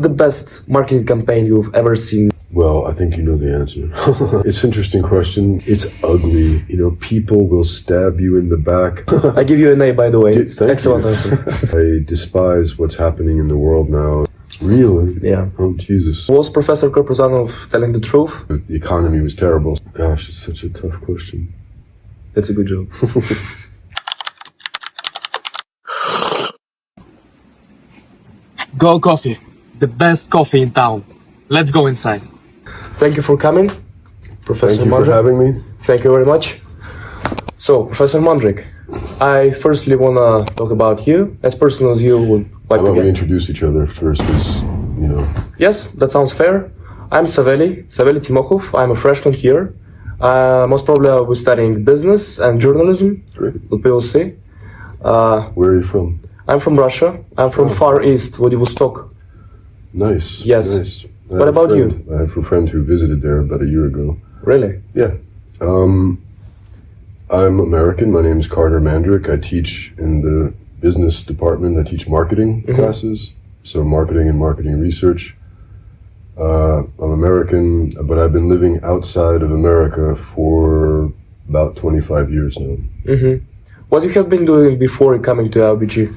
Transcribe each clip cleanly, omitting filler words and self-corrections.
The best marketing campaign you've ever seen? Well, I think you know the answer. It's an interesting question. It's ugly. People will stab you in the back. I give you an A, by the way. Excellent answer. I despise what's happening in the world now. Really? Yeah. Oh, Jesus. Was Professor Korpuzanov telling the truth? The economy was terrible. Gosh, it's such a tough question. That's a good joke. Go Coffee. The best coffee in town. Let's go inside. Thank you for coming, Professor Thank you Mandrik. for having me. Thank you very much. So, Professor Mandrik, I firstly want to talk about you, as personal as you would like How to about we get. introduce each other first, because, Yes, that sounds fair. I'm Saveli Timokhov. I'm a freshman here. Most probably I'll be studying business and journalism. Great. What we will see. Where are you from? I'm from Russia. I'm from Far East, Vladivostok. Nice. Yes. Nice. What about you? I have a friend who visited there about a year ago. Really? Yeah. I'm American. My name is Carter Mandrik. I teach in the business department. I teach marketing classes, so marketing and marketing research. I'm American, but I've been living outside of America for about 25 years now. What you have been doing before coming to AUBG?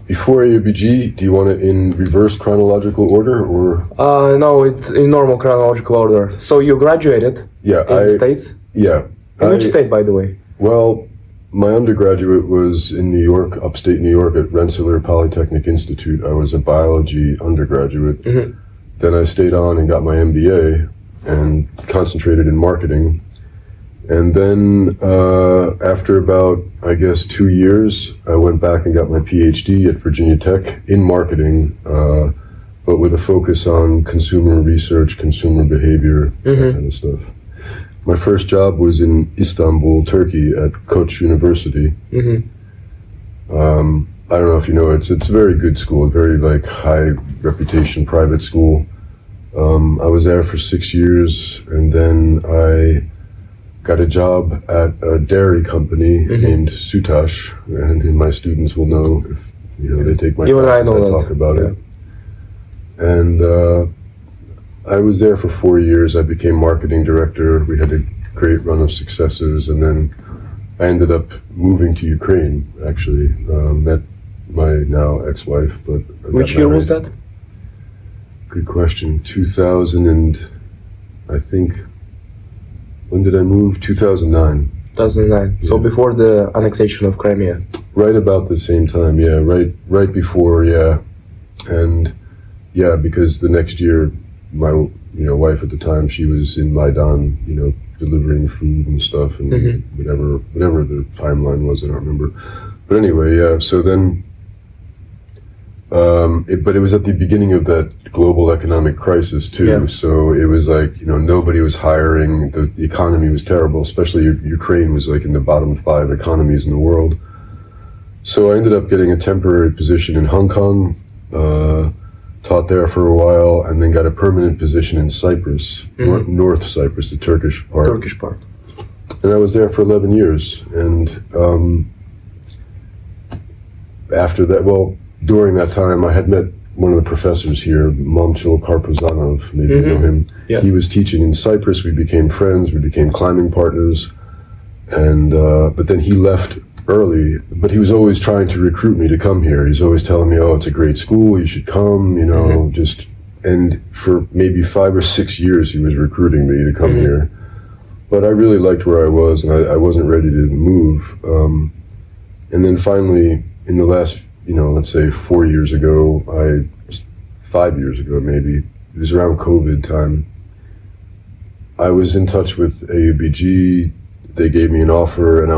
Before AUBG, do you want it in reverse chronological order or? No, it's in normal chronological order. So you graduated in the States? Yeah. In which state, by the way? Well, my undergraduate was in New York, upstate New York at Rensselaer Polytechnic Institute. I was a biology undergraduate. Then I stayed on and got my MBA and concentrated in marketing. And then after about, 2 years, I went back and got my PhD at Virginia Tech in marketing, but with a focus on consumer research, consumer behavior, that kind of stuff. My first job was in Istanbul, Turkey at Koç University. I don't know if you know, it's a very good school, very high reputation private school. I was there for 6 years, and then I got a job at a dairy company named Sutash, and my students will know if they take my classes, I talk about it. And I was there for 4 years. I became marketing director. We had a great run of successes, and then I ended up moving to Ukraine, actually. Met my now ex-wife, but Which year was that? Good question. 2000 and I think, when did I move? 2009. 2009. Yeah. So before the annexation of Crimea. Right about the same time, yeah. Right before, yeah. And yeah, because the next year, my wife at the time, she was in Maidan, delivering food and stuff, and whatever the timeline was, I don't remember. But anyway, yeah. So then, but it was at the beginning of that global economic crisis too. Yeah. So it was nobody was hiring. The economy was terrible, especially Ukraine was in the bottom 5 economies in the world. So I ended up getting a temporary position in Hong Kong, taught there for a while, and then got a permanent position in Cyprus, North Cyprus, the Turkish part. And I was there for 11 years. And after that, during that time, I had met one of the professors here, Momchil Karpuzanov, maybe you know him. Yeah. He was teaching in Cyprus. We became friends. We became climbing partners. And but then he left early. But he was always trying to recruit me to come here. He's always telling me, "Oh, it's a great school. You should come." And for maybe 5 or 6 years, he was recruiting me to come here. But I really liked where I was, and I wasn't ready to move. And then finally, in the last, let's say 4 years ago, 5 years ago maybe, it was around COVID time, I was in touch with AUBG. They gave me an offer, and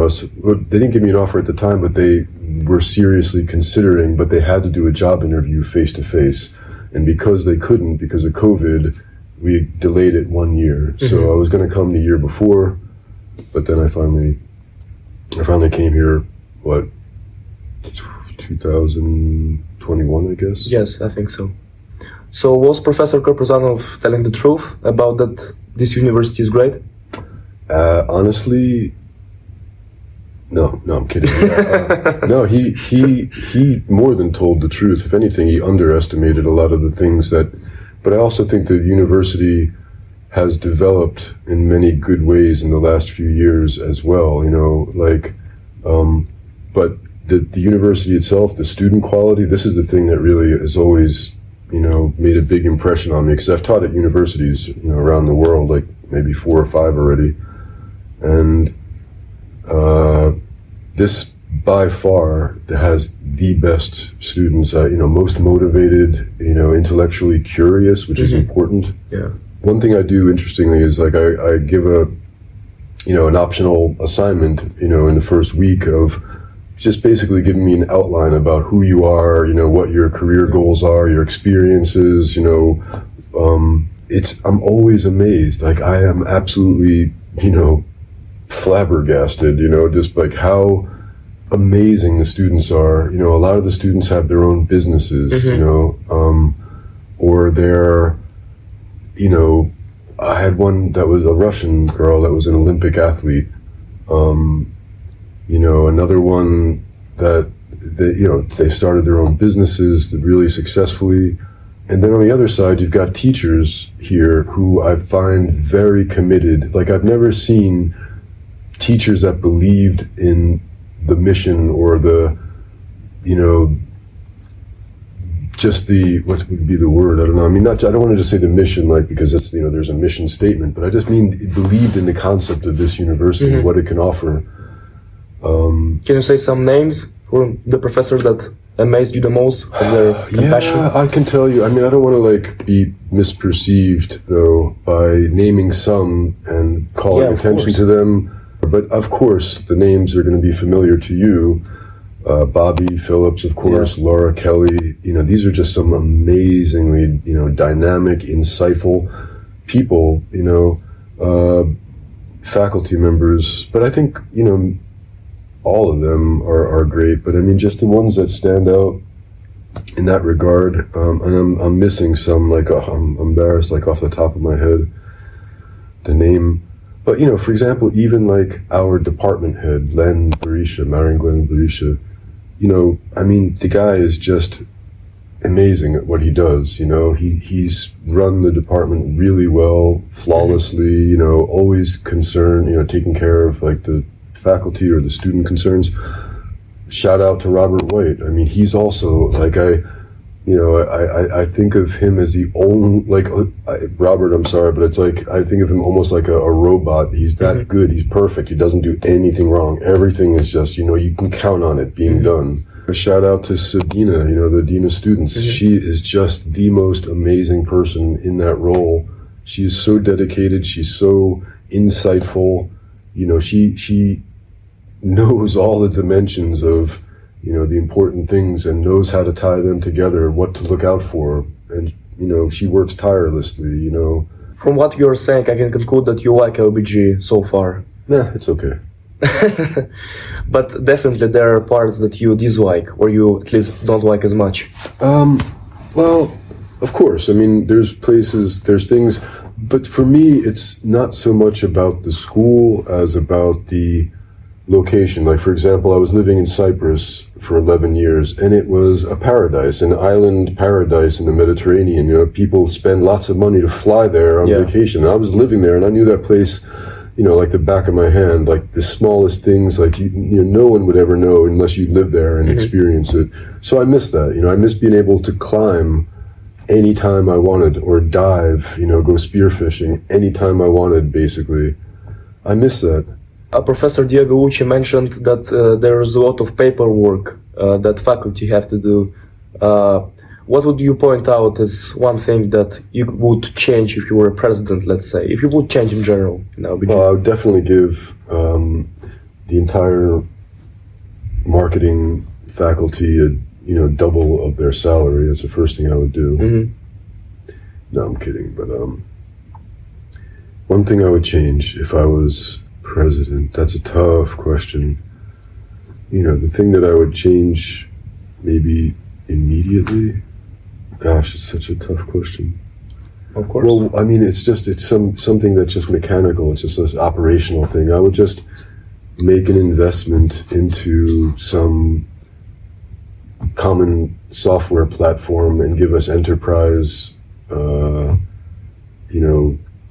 they didn't give me an offer at the time, but they were seriously considering, but they had to do a job interview face to face. And because they couldn't, because of COVID, we delayed it 1 year. So I was going to come the year before, but then I finally came here, 2021, I guess? Yes, I think so. So was Professor Korpuzanov telling the truth about that this university is great? Honestly, No, I'm kidding. No, he more than told the truth. If anything, he underestimated a lot of the things that, but I also think the university has developed in many good ways in the last few years as well, but the university itself, the student quality, this is the thing that really has always, made a big impression on me, because I've taught at universities, around the world, like maybe 4 or 5 already. And this by far has the best students, most motivated, intellectually curious, which is important. Yeah. One thing I do interestingly is I give an optional assignment, in the first week of just basically giving me an outline about who you are, what your career goals are, your experiences, I'm always amazed. Like, I am absolutely, flabbergasted, just like how amazing the students are. A lot of the students have their own businesses, or they're, I had one that was a Russian girl that was an Olympic athlete. Another one that they started their own businesses really successfully. And then on the other side, you've got teachers here who I find very committed. Like, I've never seen teachers that believed in the mission or the, just the, what would be the word? I don't know. I mean, I don't want to just say the mission, like, because it's, there's a mission statement, but I just mean it believed in the concept of this university, and what it can offer. Can you say some names for the professors that amazed you the most from their compassion? Yeah, I can tell you. I mean, I don't want to be misperceived though by naming some and calling attention to them. But of course, the names are going to be familiar to you. Bobby Phillips, of course, Laura Kelly. These are just some amazingly, dynamic, insightful people. Faculty members. But I think all of them are great, but I mean, just the ones that stand out in that regard, and I'm missing some, I'm embarrassed, off the top of my head, the name. But, for example, even our department head, Marion Glenn Berisha, I mean, the guy is just amazing at what he does, he's run the department really well, flawlessly, always concerned, taking care of the faculty or the student concerns. Shout out to Robert White. I mean, he's also I think of him as the only, Robert, I'm sorry, but it's I think of him almost like a robot. He's that good. He's perfect. He doesn't do anything wrong. Everything is just, you can count on it being done. A shout out to Sabina, the Dean of Students. She is just the most amazing person in that role. She is so dedicated. She's so insightful. She knows all the dimensions of, the important things and knows how to tie them together, what to look out for. And, she works tirelessly, From what you're saying, I can conclude that you like AUBG so far. Nah, it's okay. But definitely there are parts that you dislike, or you at least don't like as much. Well, of course. I mean, there's things, but for me, it's not so much about the school as about the location. Like, for example, I was living in Cyprus for 11 years, and it was a paradise, an island paradise in the Mediterranean. People spend lots of money to fly there on vacation. I was living there, and I knew that place, like the back of my hand, like the smallest things, no one would ever know unless you live there and experience it. So I miss that. I miss being able to climb anytime I wanted, or dive, go spearfishing anytime I wanted, basically. I miss that. Professor Diego Ucci mentioned that there's a lot of paperwork that faculty have to do. What would you point out as one thing that you would change if you were a president, let's say? If you would change in general? I would definitely give the entire marketing faculty double of their salary. That's the first thing I would do. No, I'm kidding. But one thing I would change if I was president, that's a tough question. The thing that I would change maybe immediately, gosh, it's such a tough question. Of course. Well, I mean, it's something that's just mechanical. It's just this operational thing. I would just make an investment into some common software platform and give us enterprise,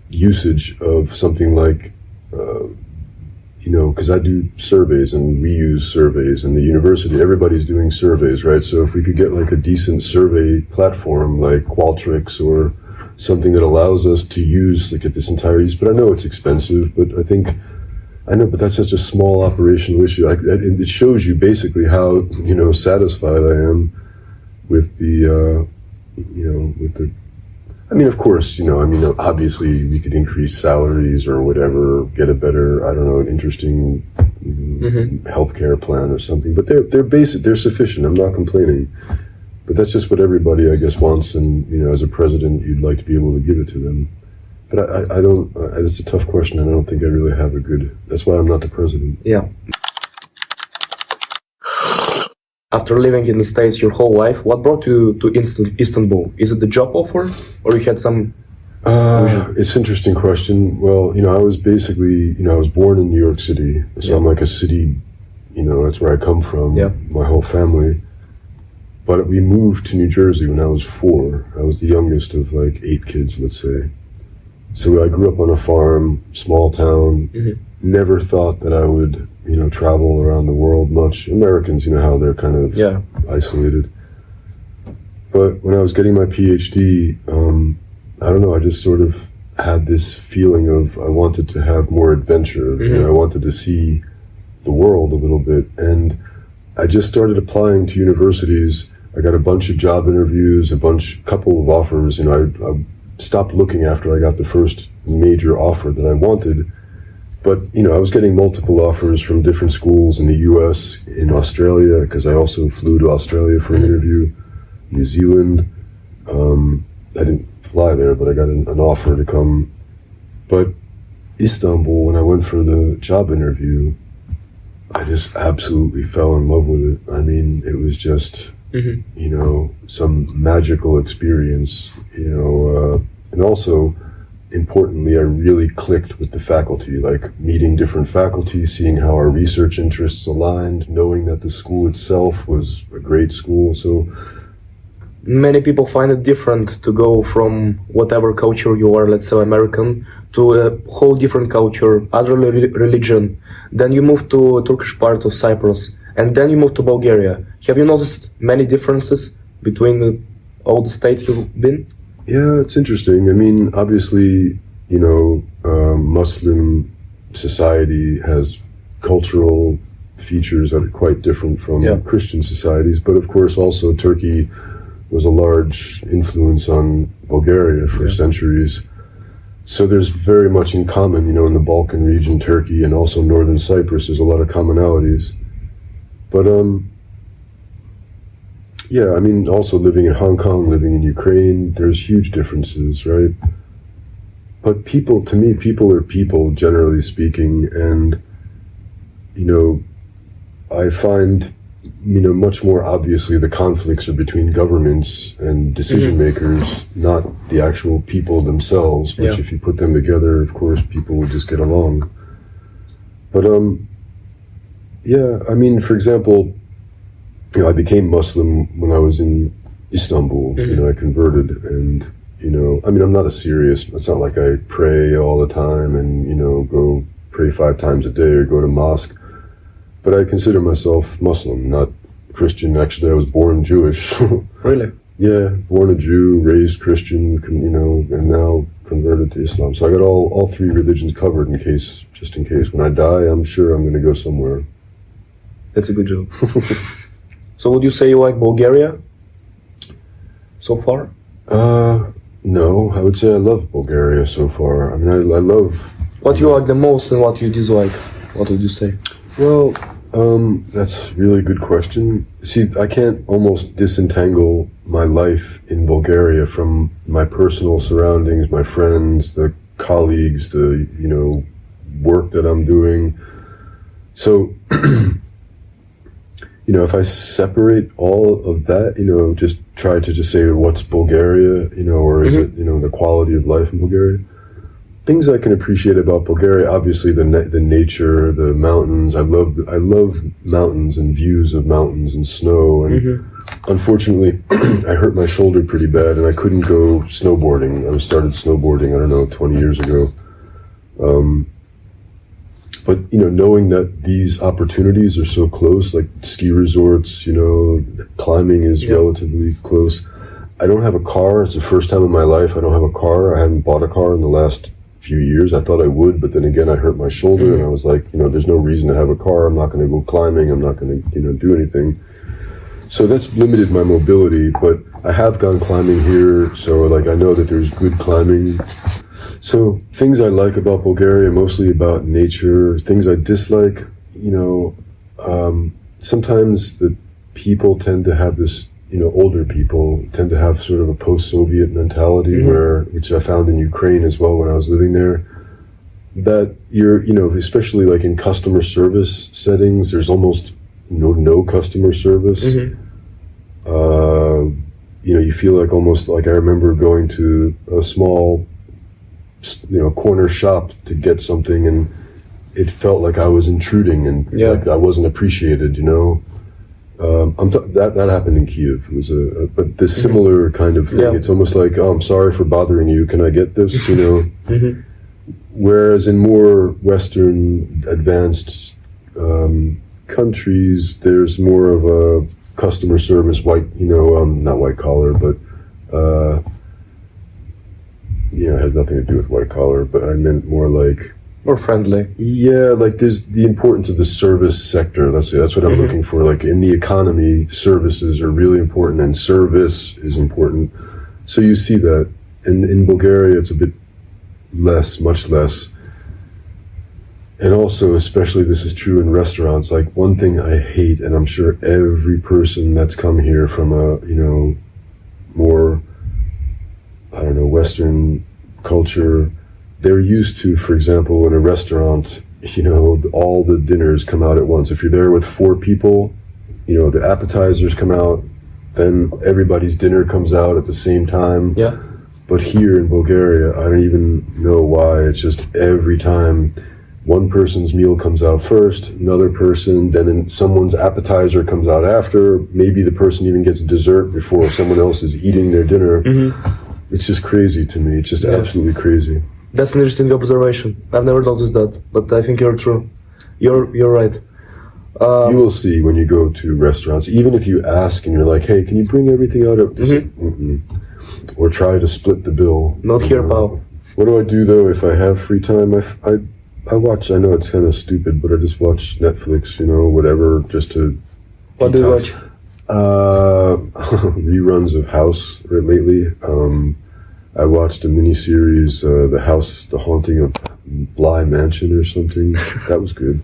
usage of something like, because I do surveys and we use surveys in the university. Everybody's doing surveys, right? So if we could get like a decent survey platform like Qualtrics or something that allows us to use, like, at this entire use, but I know it's expensive, but but that's such a small operational issue. It shows you basically how, satisfied I am with of course, obviously we could increase salaries or whatever, get a better, an interesting healthcare plan or something, but they're basic, they're sufficient. I'm not complaining. But that's just what everybody, I guess, wants, and, as a president, you'd like to be able to give it to them. But I don't, it's a tough question, and I don't think I really have that's why I'm not the president. Yeah. After living in the States your whole life, what brought you to Istanbul? Is it the job offer, or you had some... It's an interesting question. Well, I was basically, I was born in New York City, so I'm like a city, that's where I come from, my whole family. But we moved to New Jersey when I was 4. I was the youngest of like 8 kids, let's say. So I grew up on a farm, small town, never thought that I would, travel around the world much. Americans, how they're kind of isolated. But when I was getting my PhD, I just sort of had this feeling of I wanted to have more adventure. I wanted to see the world a little bit. And I just started applying to universities. I got a bunch of job interviews, couple of offers. I stopped looking after I got the first major offer that I wanted. But, I was getting multiple offers from different schools in the US, in Australia, because I also flew to Australia for an interview, New Zealand. I didn't fly there, but I got an offer to come. But Istanbul, when I went for the job interview, I just absolutely fell in love with it. I mean, it was just, some magical experience, and also, importantly, I really clicked with the faculty, like meeting different faculty, seeing how our research interests aligned, knowing that the school itself was a great school. So many people find it different to go from whatever culture you are, let's say American, to a whole different culture, other religion. Then you move to a Turkish part of Cyprus, and then you move to Bulgaria. Have you noticed many differences between all the states you've been? Yeah, it's interesting. I mean, obviously, Muslim society has cultural features that are quite different from Christian societies, but of course also Turkey was a large influence on Bulgaria for centuries. So there's very much in common, in the Balkan region, Turkey, and also northern Cyprus, there's a lot of commonalities. But, also living in Hong Kong, living in Ukraine, there's huge differences, right? But to me, people are people, generally speaking, and, I find, much more obviously the conflicts are between governments and decision makers, not the actual people themselves, which if you put them together, of course, people would just get along. But, for example, I became Muslim when I was in Istanbul. I converted, and I'm not it's not like I pray all the time and go pray 5 times a day or go to mosque, but I consider myself Muslim, not Christian. Actually, I was born Jewish. Really? Yeah, born a Jew, raised Christian, and now converted to Islam. So I got all 3 religions covered just in case when I die, I'm sure I'm going to go somewhere. That's a good job. So would you say you like Bulgaria so far? No, I would say I love Bulgaria so far. I mean, I love... What you like the most and what you dislike? What would you say? Well, that's a really good question. See, I can't almost disentangle my life in Bulgaria from my personal surroundings, my friends, the colleagues, the, work that I'm doing. So... if I separate all of that, just try to just say what's Bulgaria, or is it, the quality of life in Bulgaria? things I can appreciate about Bulgaria, obviously the nature, the mountains. I love mountains and views of mountains and snow. And unfortunately, I hurt my shoulder pretty bad, and I couldn't go snowboarding. I started snowboarding, I don't know, 20 years ago. But, you know, knowing that these opportunities are so close, like ski resorts, you know, climbing is relatively close. I don't have a car. It's the first time in my life I don't have a car. I haven't bought a car in the last few years. I thought I would, but then again, I hurt my shoulder, and I was like, you know, there's no reason to have a car. I'm not going to go climbing. I'm not going to, you know, do anything. So that's limited my mobility, but I have gone climbing here. So like, I know that there's good climbing. So things I like about Bulgaria, mostly about nature. Things I dislike, you know, sometimes the people tend to have this, you know, older people tend to have sort of a post-Soviet mentality which I found in Ukraine as well when I was living there, that you're, you know, especially like in customer service settings, there's almost no customer service. You know, you feel like almost like I remember going to a small, you know, corner shop to get something, and it felt like I was intruding and like I wasn't appreciated, you know. That happened in Kiev. It was but this similar kind of thing. It's almost like, oh, I'm sorry for bothering you. Can I get this? You know. Whereas in more Western advanced countries, there's more of a customer service, not white collar, but you know, it had nothing to do with white collar. But I meant more like. More friendly. Yeah, like there's the importance of the service sector. Let's say that's what I'm looking for. Like in the economy, services are really important, and service is important. So you see that. In Bulgaria, it's a bit less, much less. And also, especially this is true in restaurants. Like one thing I hate, and I'm sure every person that's come here from a, you know, more, I don't know, Western culture, they're used to, for example, in a restaurant, you know, all the dinners come out at once. If you're there with 4 people, you know, the appetizers come out, then everybody's dinner comes out at the same time. Yeah. But here in Bulgaria, I don't even know why. It's just every time one person's meal comes out first, another person, then someone's appetizer comes out after. Maybe the person even gets dessert before someone else is eating their dinner. It's just crazy to me. It's just absolutely crazy. That's an interesting observation. I've never noticed that, but I think you're true. You're right. You will see when you go to restaurants, even if you ask and you're like, hey, can you bring everything out of this? Or try to split the bill. Not here, pal. What do I do though if I have free time? I watch, I know it's kind of stupid, but I just watch Netflix, you know, whatever, just to What do you watch? Reruns of House lately. I watched a miniseries, The Haunting of Bly Mansion or something. That was good.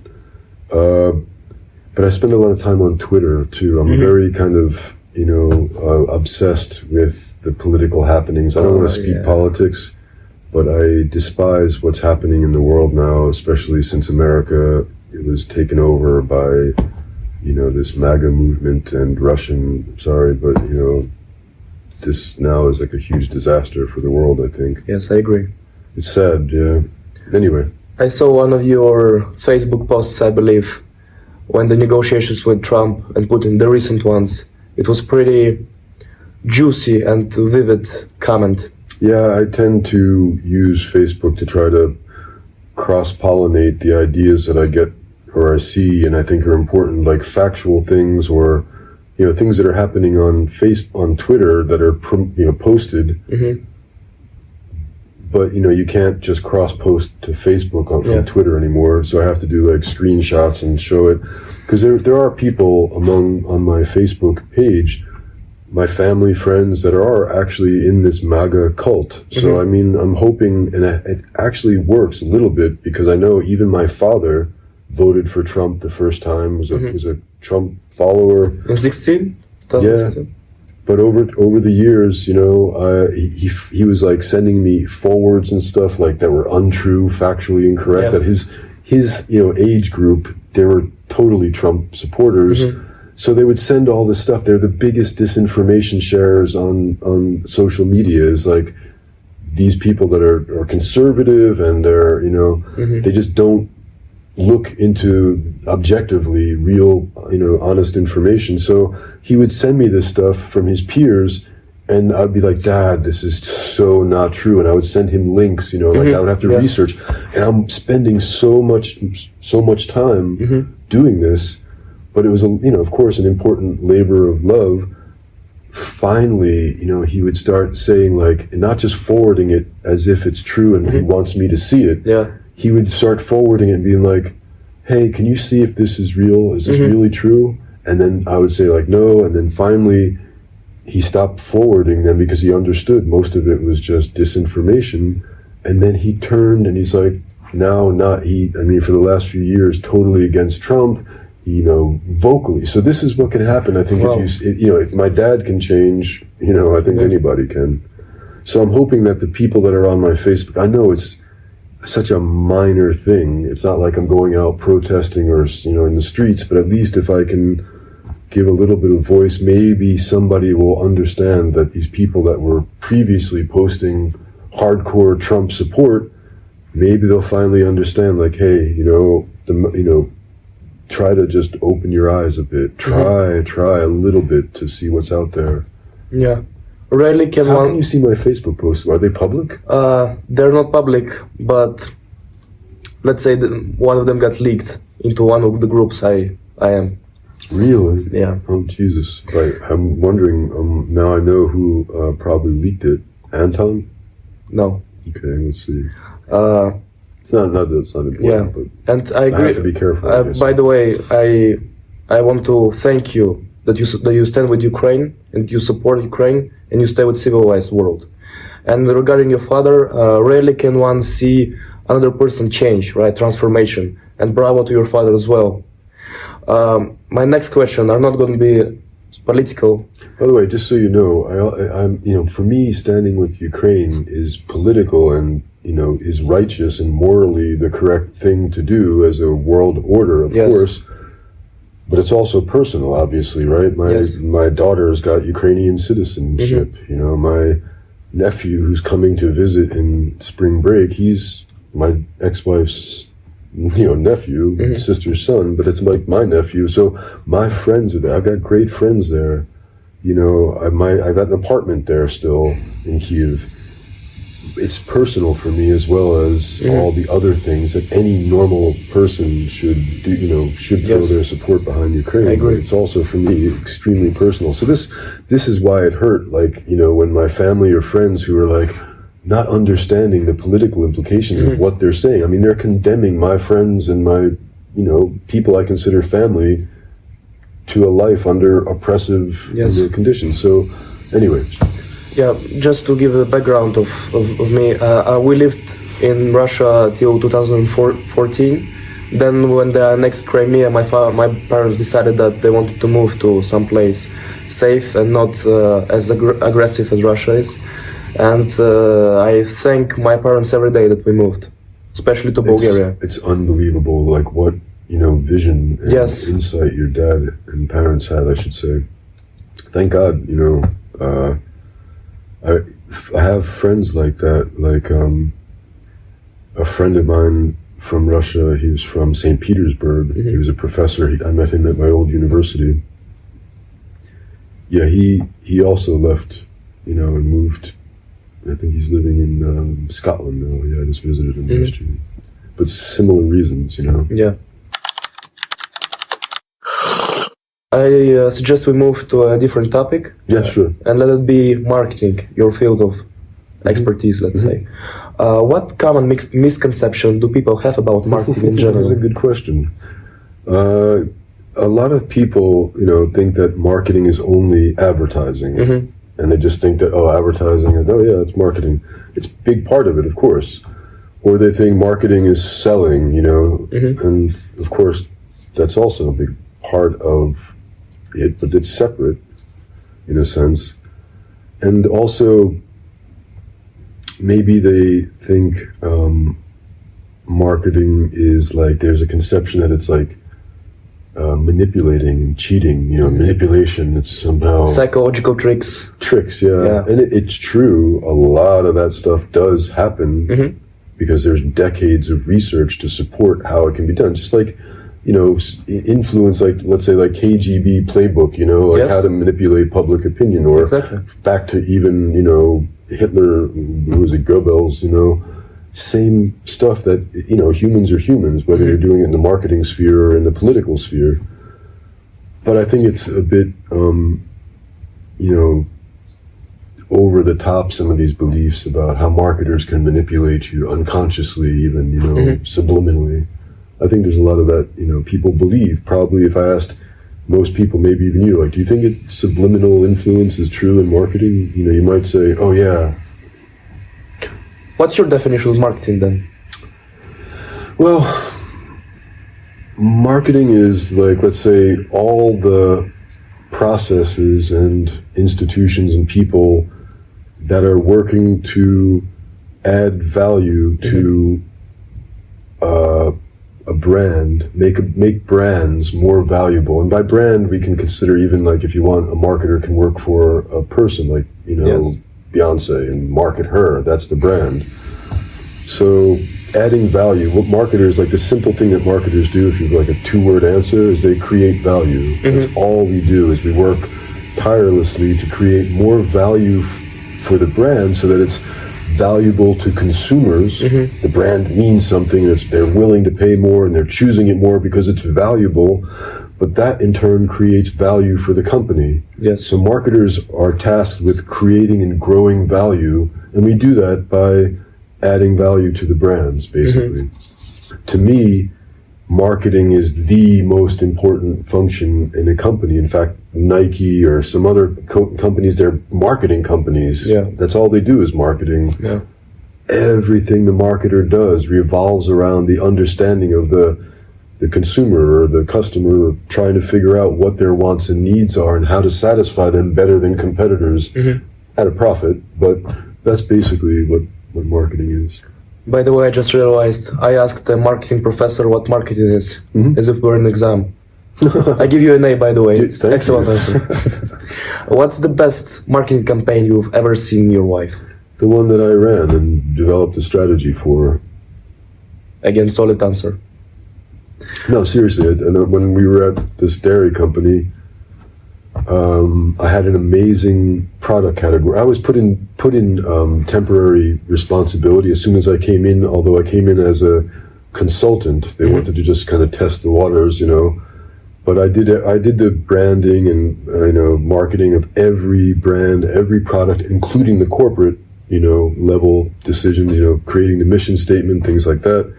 But I spend a lot of time on Twitter too. I'm very kind of, you know, obsessed with the political happenings. I don't want to speak politics, but I despise what's happening in the world now, especially since America, it was taken over by, you know, this MAGA movement and you know, this now is like a huge disaster for the world, I think. Yes, I agree. It's sad, yeah. Anyway. I saw one of your Facebook posts, I believe, when the negotiations with Trump and Putin, the recent ones, it was pretty juicy and vivid comment. Yeah, I tend to use Facebook to try to cross-pollinate the ideas that I get or I see and I think are important, like factual things or, you know, things that are happening on Twitter that are, you know, posted. But, you know, you can't just cross-post to Facebook from Twitter anymore. So I have to do like screenshots and show it. Because there are people on my Facebook page, my family, friends that are actually in this MAGA cult. So, I mean, I'm hoping, and it actually works a little bit because I know even my father voted for Trump the first time, was a Trump follower. In 16? Yeah. But over the years, you know, he was like sending me forwards and stuff like that were untrue, factually incorrect. That his you know age group, they were totally Trump supporters. So they would send all this stuff. They're the biggest disinformation sharers on social media. Is like these people that are conservative and they're, they just don't look into objectively real, honest information. So he would send me this stuff from his peers, and I'd be like, Dad, this is so not true. And I would send him links, like I would have to research. And I'm spending so much time doing this. But it was, of course, an important labor of love. Finally, he would start saying, like, not just forwarding it as if it's true and he wants me to see it. Yeah. He would start forwarding it and being like, hey, can you see if this is real? Is this really true? And then I would say, like, no. And then finally, he stopped forwarding them because he understood most of it was just disinformation. And then he turned and he's like, for the last few years, totally against Trump, vocally. So this is what can happen. I think if my dad can change, I think anybody can. So I'm hoping that the people that are on my Facebook, I know it's such a minor thing. It's not like I'm going out protesting or, in the streets, but at least if I can give a little bit of voice, maybe somebody will understand that these people that were previously posting hardcore Trump support, maybe they'll finally understand, like, hey, try to just open your eyes a bit. Try a little bit to see what's out there. Yeah. Rarely can How can you see my Facebook posts? Are they public? They're not public, but let's say that one of them got leaked into one of the groups I am. Really? Yeah. Oh, Jesus. Right. I'm wondering, now I know who probably leaked it. Anton? No. Okay, let's see. It's not important, but and I agree. have to be careful. By the way, I want to thank you that you stand with Ukraine and you support Ukraine and you stay with civilized world. And regarding your father, rarely can one see another person change, right? Transformation. And bravo to your father as well. My next question are not going to be political. By the way, just so you know, I'm for me, standing with Ukraine is political and is righteous and morally the correct thing to do as a world order, of course. But it's also personal, obviously, right? My daughter's got Ukrainian citizenship. My nephew who's coming to visit in spring break, he's my ex-wife's nephew, sister's son, but it's like my nephew. So my friends are there. I've got great friends there. I've got an apartment there still in Kyiv. It's personal for me as well as all the other things that any normal person should do, should throw their support behind Ukraine. I agree. But it's also for me extremely personal. So this is why it hurt, like, when my family or friends who are like not understanding the political implications of what they're saying. I mean, they're condemning my friends and my, people I consider family to a life under oppressive conditions. So anyway. Yeah, just to give a background of me, we lived in Russia till 2014. Then when they annexed Crimea, my parents decided that they wanted to move to some place safe and not as aggressive as Russia is. And I thank my parents every day that we moved, especially to Bulgaria. It's unbelievable, like what, vision and insight your dad and parents had, I should say. Thank God, I have friends like that, like a friend of mine from Russia, he was from St. Petersburg, he was a professor, I met him at my old university. Yeah, he also left, and moved. I think he's living in Scotland now. Yeah, I just visited him yesterday. But similar reasons, Yeah. I suggest we move to a different topic. Yeah, sure. And let it be marketing, your field of expertise, let's say. What common misconception do people have about marketing in general? That's a good question. A lot of people, think that marketing is only advertising. And they just think that, advertising, it's marketing. It's a big part of it, of course. Or they think marketing is selling, and of course, that's also a big part of it, but it's separate in a sense. And also, maybe they think marketing is like, there's a conception that it's like manipulating and cheating, manipulation, it's somehow... Psychological tricks. Yeah. And it's true, a lot of that stuff does happen because there's decades of research to support how it can be done. Just like, influence, like, let's say, like KGB playbook, how to manipulate public opinion, or back to even, Hitler, who was it, Goebbels, same stuff that, humans are humans, whether you're doing it in the marketing sphere or in the political sphere. But I think it's a bit, over the top, some of these beliefs about how marketers can manipulate you unconsciously, even, subliminally. I think there's a lot of that, people believe. Probably if I asked most people, maybe even you, like, do you think subliminal influence is true in marketing? You might say, oh yeah. What's your definition of marketing then? Well, marketing is like, let's say, all the processes and institutions and people that are working to add value to a brand, make brands more valuable. And by brand, we can consider even like if you want, a marketer can work for a person like, Beyonce and market her. That's the brand. So adding value, what marketers, like the simple thing that marketers do, if you have like a 2-word answer, is they create value. That's all we do, is we work tirelessly to create more value for the brand so that it's valuable to consumers. The brand means something, they're willing to pay more and they're choosing it more because it's valuable, but that in turn creates value for the company. Yes. So marketers are tasked with creating and growing value, and we do that by adding value to the brands, basically. To me, marketing is the most important function in a company. In fact, Nike or some other companies, they're marketing companies. That's all they do is marketing. Everything the marketer does revolves around the understanding of the consumer or the customer, trying to figure out what their wants and needs are and how to satisfy them better than competitors at a profit. But that's basically what marketing is. By the way, I just realized I asked the marketing professor what marketing is, as if we're an exam. I give you an A, by the way. It's excellent answer. What's the best marketing campaign you've ever seen in your life? The one that I ran and developed a strategy for. Again, solid answer. No, seriously. When we were at this dairy company, I had an amazing product category. I was put in temporary responsibility as soon as I came in, although I came in as a consultant. They wanted to just kind of test the waters, But I did the branding and marketing of every brand, every product, including the corporate level decisions, creating the mission statement, things like that.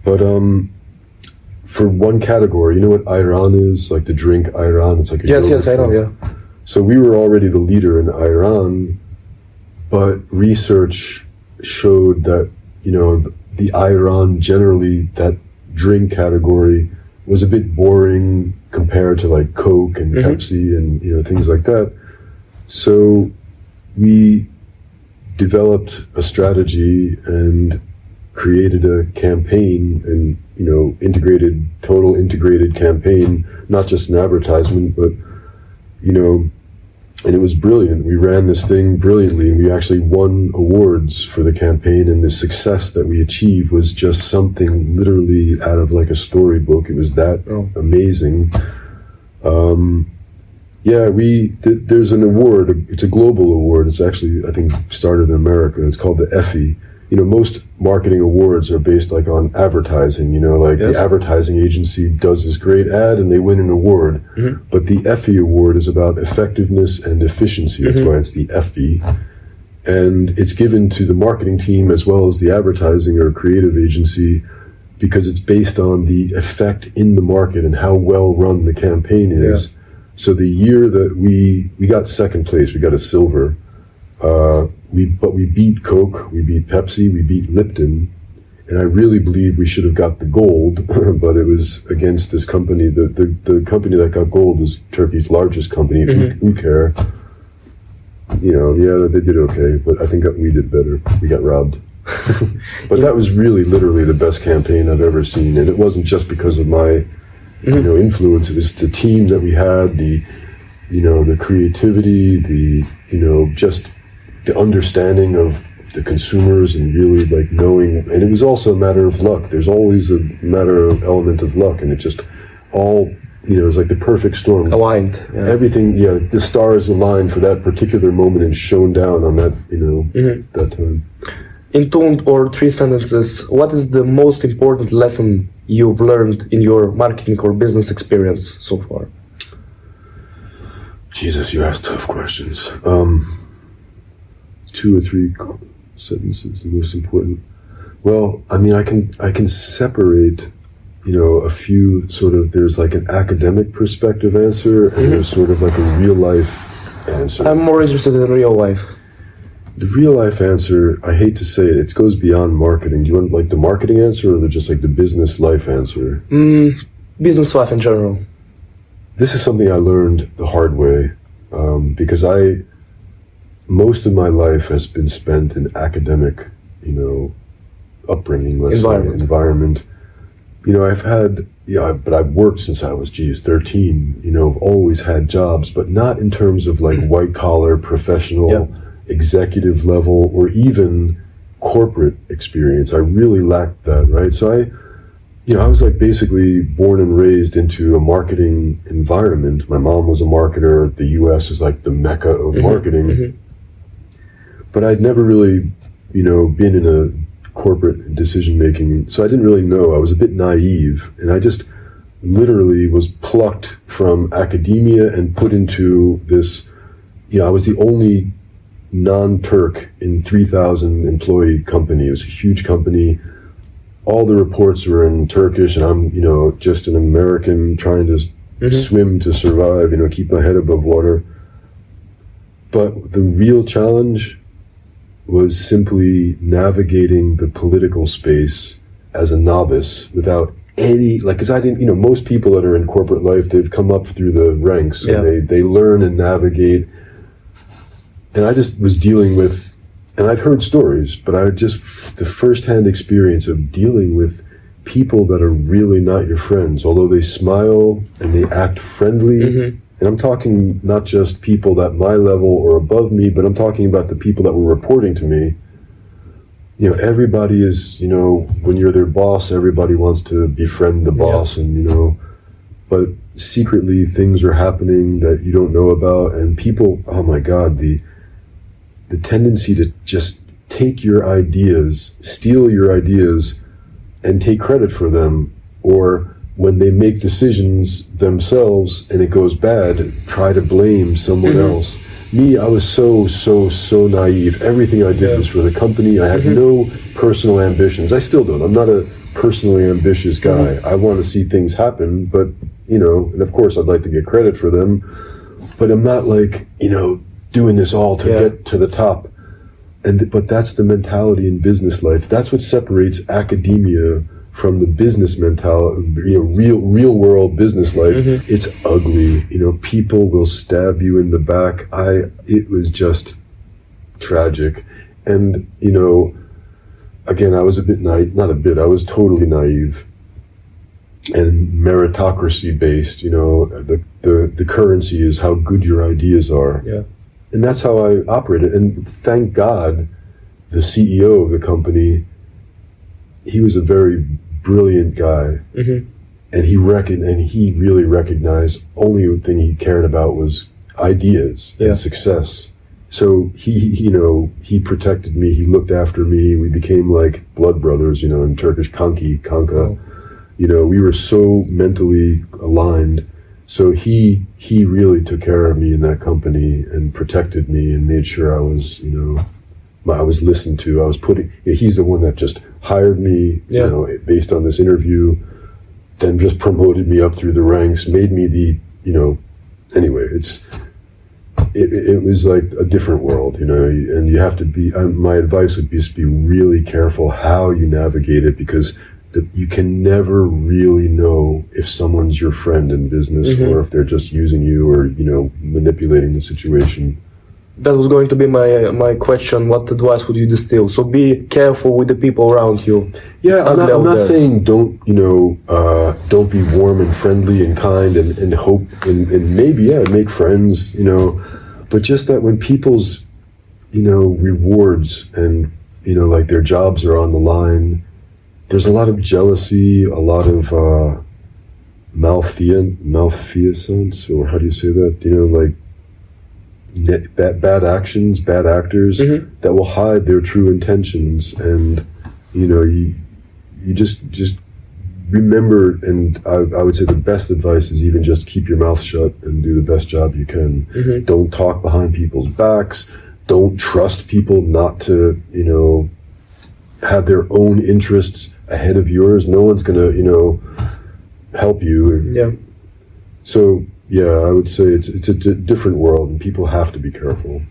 But for one category, you know what ayran is? Like the drink ayran. It's like a yes, I know, yeah. So we were already the leader in ayran, but research showed that, the ayran generally, that drink category, was a bit boring compared to like Coke and Pepsi and, things like that. So we developed a strategy and created a campaign and, total integrated campaign, not just an advertisement, but, and it was brilliant. We ran this thing brilliantly, and we actually won awards for the campaign, and the success that we achieved was just something literally out of like a storybook. It was that amazing. There's an award. It's a global award. It's actually, I think, started in America. It's called the Effie. Most marketing awards are based like on advertising, the advertising agency does this great ad and they win an award. But the Effie award is about effectiveness and efficiency. That's why it's the Effie. And it's given to the marketing team as well as the advertising or creative agency because it's based on the effect in the market and how well run the campaign is. So the year that we got second place, we got a silver. But we beat Coke, we beat Pepsi, we beat Lipton, and I really believe we should have got the gold, but it was against this company. The company that got gold was Turkey's largest company, Ülker. They did okay, but I think we did better. We got robbed. But that was really literally the best campaign I've ever seen, and it wasn't just because of my influence. It was the team that we had, the creativity, just the understanding of the consumers and really like knowing. And it was also a matter of luck. There's always a element of luck, and it just all, it was like the perfect storm. Aligned. Yeah. Everything, the stars aligned for that particular moment and shone down on that, that time. In 2 or 3 sentences, what is the most important lesson you've learned in your marketing or business experience so far? Jesus, you ask tough questions. 2 or 3 sentences, the most important. Well, I mean, I can separate, a few sort of, there's like an academic perspective answer and there's sort of like a real life answer. I'm more interested in real life. The real life answer, I hate to say it, it goes beyond marketing. Do you want like the marketing answer or just like the business life answer? Business life in general. This is something I learned the hard way because most of my life has been spent in academic, upbringing, environment. But I've worked since I was, 13, I've always had jobs, but not in terms of like white collar, professional, executive level, or even corporate experience. I really lacked that, right? So I was like basically born and raised into a marketing environment. My mom was a marketer. The US is like the mecca of marketing. But I'd never really, been in a corporate decision making. So I didn't really know. I was a bit naive, and I just literally was plucked from academia and put into this, I was the only non-Turk in 3,000 employee company. It was a huge company. All the reports were in Turkish, and I'm, just an American trying to swim to survive, keep my head above water. But the real challenge was simply navigating the political space as a novice without any, because I didn't, most people that are in corporate life, they've come up through the ranks and they learn and navigate. And I just was dealing with, and I'd heard stories, but the firsthand experience of dealing with people that are really not your friends, although they smile and they act friendly. And I'm talking not just people that my level or above me, but I'm talking about the people that were reporting to me. Everybody is, when you're their boss, everybody wants to befriend the boss and, but secretly things are happening that you don't know about. And people, oh my God, the tendency to just take your ideas, steal your ideas and take credit for them, or when they make decisions themselves and it goes bad, try to blame someone else. Me, I was so naive. Everything I did was for the company. I had no personal ambitions. I still don't. I'm not a personally ambitious guy. I want to see things happen, but, and of course I'd like to get credit for them, but I'm not like, doing this all to get to the top. But that's the mentality in business life. That's what separates academia from the business mentality, real world business life. It's ugly. People will stab you in the back. It was just tragic. And, again, I was a bit naive, I was totally naive and meritocracy based. The currency is how good your ideas are. Yeah. And that's how I operated. And thank God, the CEO of the company, he was a very brilliant guy, and he really recognized only thing he cared about was ideas and success. So he protected me. He looked after me. We became like blood brothers, in Turkish kanka. We were so mentally aligned. So he really took care of me in that company and protected me and made sure I was, I was listened to. I was he's the one that just hired me, based on this interview, then just promoted me up through the ranks, made me the, anyway, it was like a different world, and you have to be, my advice would be just be really careful how you navigate it, because you can never really know if someone's your friend in business or if they're just using you or, manipulating the situation. That was going to be my question. What advice would you distill? So be careful with the people around you. Yeah, I'm not saying don't be warm and friendly and kind and hope and maybe make friends, but just that when people's rewards and like their jobs are on the line, there's a lot of jealousy, a lot of malfeasance, or how do you say that? Like bad actions, bad actors that will hide their true intentions, and you just remember. And I would say the best advice is even just keep your mouth shut and do the best job you can. Don't talk behind people's backs. Don't trust people not to have their own interests ahead of yours. No one's gonna help you. Yeah. So yeah, I would say it's a different world, and people have to be careful.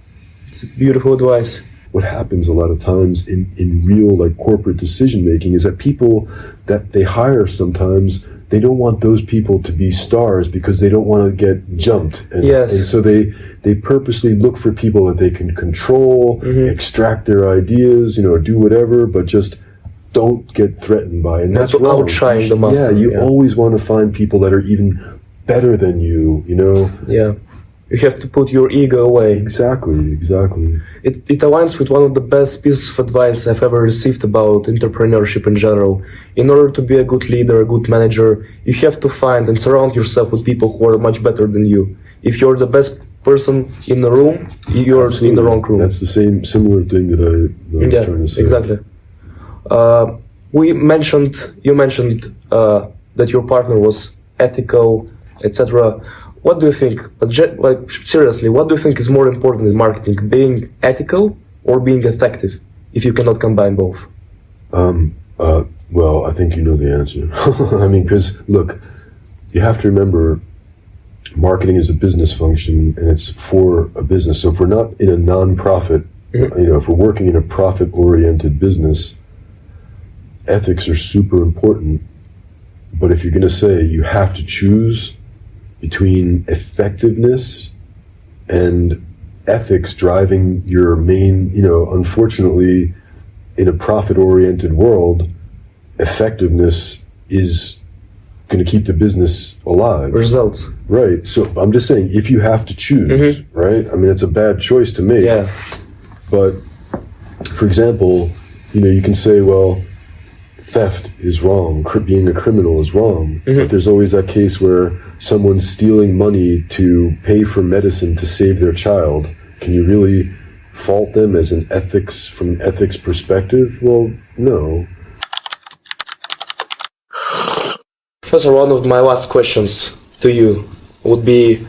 It's beautiful advice. What happens a lot of times in real like corporate decision making is that people that they hire sometimes, they don't want those people to be stars because they don't want to get jumped, and so they purposely look for people that they can control, extract their ideas, do whatever, but just don't get threatened by, and that's wrong. Outshine the master. Yeah, you always want to find people that are even better than you, Yeah. You have to put your ego away. Exactly. It aligns with one of the best pieces of advice I've ever received about entrepreneurship in general. In order to be a good leader, a good manager, you have to find and surround yourself with people who are much better than you. If you're the best person in the room, you're in the wrong room. That's the similar thing that I was trying to say. Exactly. You mentioned that your partner was ethical, etc. What do you think? Seriously, what do you think is more important in marketing, being ethical or being effective? If you cannot combine both. Well, I think you know the answer. I mean, because look, you have to remember, marketing is a business function, and it's for a business. So if we're not in a non-profit, if we're working in a profit-oriented business, ethics are super important. But if you're going to say you have to choose between effectiveness and ethics driving your main, unfortunately, in a profit-oriented world, effectiveness is going to keep the business alive. Results. Right. So I'm just saying, if you have to choose, right? I mean, it's a bad choice to make. Yeah. But, for example, you can say, well, theft is wrong, being a criminal is wrong, but there's always that case where someone's stealing money to pay for medicine to save their child. Can you really fault them from an ethics perspective? Well, no. Professor, one of my last questions to you would be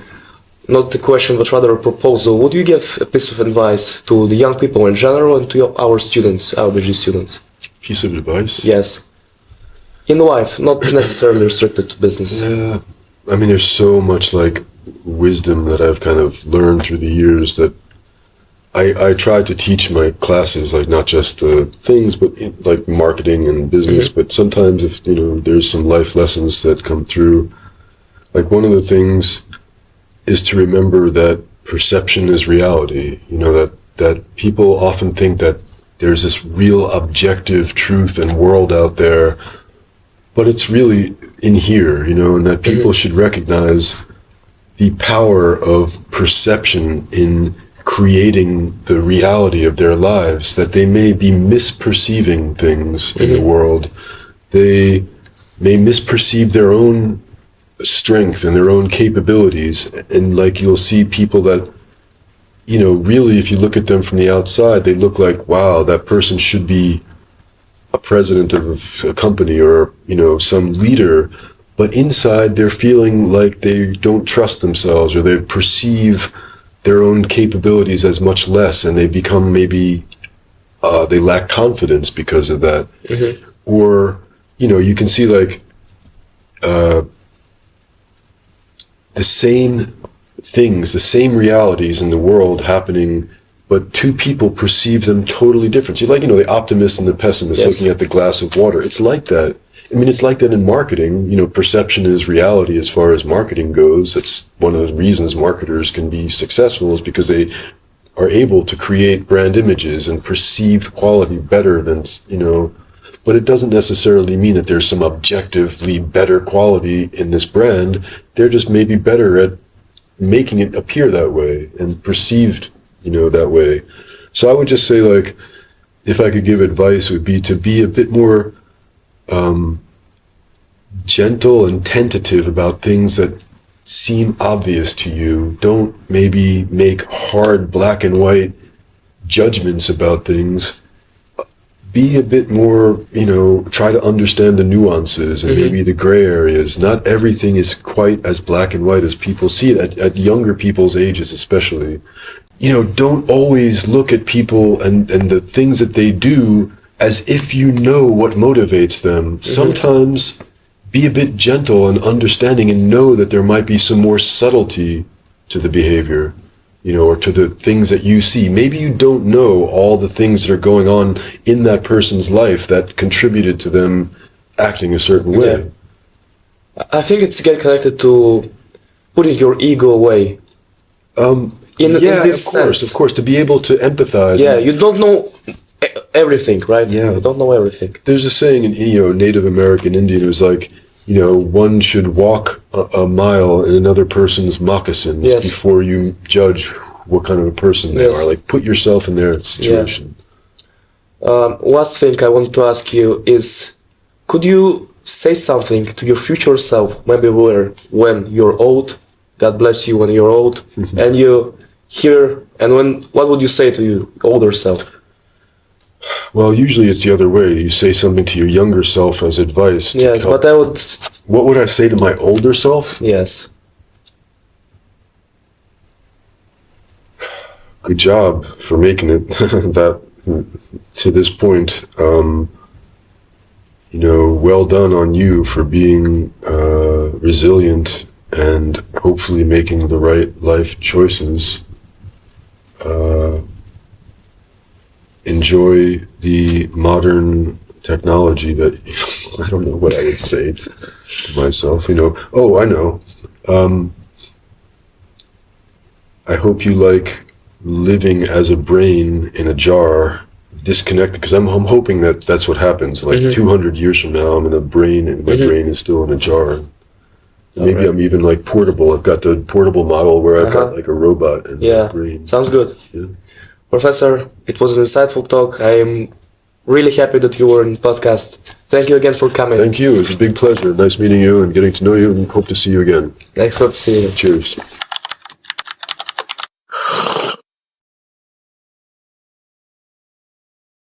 not a question, but rather a proposal. Would you give a piece of advice to the young people in general and to our students, AUBG students? Piece of advice? Yes. In life, not necessarily restricted to business. Yeah. I mean, there's so much like wisdom that I've kind of learned through the years that I try to teach my classes, like not just things, but like marketing and business. But sometimes if, there's some life lessons that come through, like one of the things is to remember that perception is reality. That people often think that there's this real objective truth and world out there, but it's really in here, and that people should recognize the power of perception in creating the reality of their lives, that they may be misperceiving things in the world. They may misperceive their own strength and their own capabilities, and like you'll see people that really, if you look at them from the outside, they look like, wow, that person should be a president of a company or, some leader. But inside, they're feeling like they don't trust themselves, or they perceive their own capabilities as much less, and they become they lack confidence because of that. Or, you can see like the same things, the same realities in the world happening, but two people perceive them totally different. See, like, the optimist and the pessimist looking at the glass of water. It's like that. I mean, it's like that in marketing. Perception is reality as far as marketing goes. That's one of the reasons marketers can be successful, is because they are able to create brand images and perceived quality better than, but it doesn't necessarily mean that there's some objectively better quality in this brand. They're just maybe better at making it appear that way and perceived, that way. So I would just say, like, if I could give advice, it would be to be a bit more gentle and tentative about things that seem obvious to you. Don't maybe make hard black and white judgments about things. Be a bit more, try to understand the nuances and maybe the gray areas. Not everything is quite as black and white as people see it at younger people's ages, especially. Don't always look at people and the things that they do as if you know what motivates them. Sometimes be a bit gentle and understanding and know that there might be some more subtlety to the behavior, or to the things that you see. Maybe you don't know all the things that are going on in that person's life that contributed to them acting a certain way. Yeah. I think it's get connected to putting your ego away. In this sense. Of course, to be able to empathize. Yeah, you don't know everything, right? Yeah. You don't know everything. There's a saying in Native American Indian, it was like, one should walk a mile in another person's moccasins before you judge what kind of a person they are. Like, put yourself in their situation. Yeah. Last thing I want to ask you is, could you say something to your future self, maybe when you're old, God bless you when you're old, and you hear, and what would you say to your older self? Well, usually it's the other way. You say something to your younger self as advice. Yes, but I would... What would I say to my older self? Yes. Good job for making it that to this point. Well done on you for being resilient and hopefully making the right life choices. Enjoy the modern technology that, I don't know what I would say to myself, Oh, I know. I hope you like living as a brain in a jar, disconnected, because I'm hoping that that's what happens. Like 200 years from now, I'm in a brain and my brain is still in a jar. Maybe I'm even like portable. I've got the portable model where I've got like a robot in my brain. Sounds good. Yeah. Professor, it was an insightful talk. I am really happy that you were in the podcast. Thank you again for coming. Thank you. It was a big pleasure. Nice meeting you and getting to know you, and hope to see you again. Thanks for seeing you. Cheers.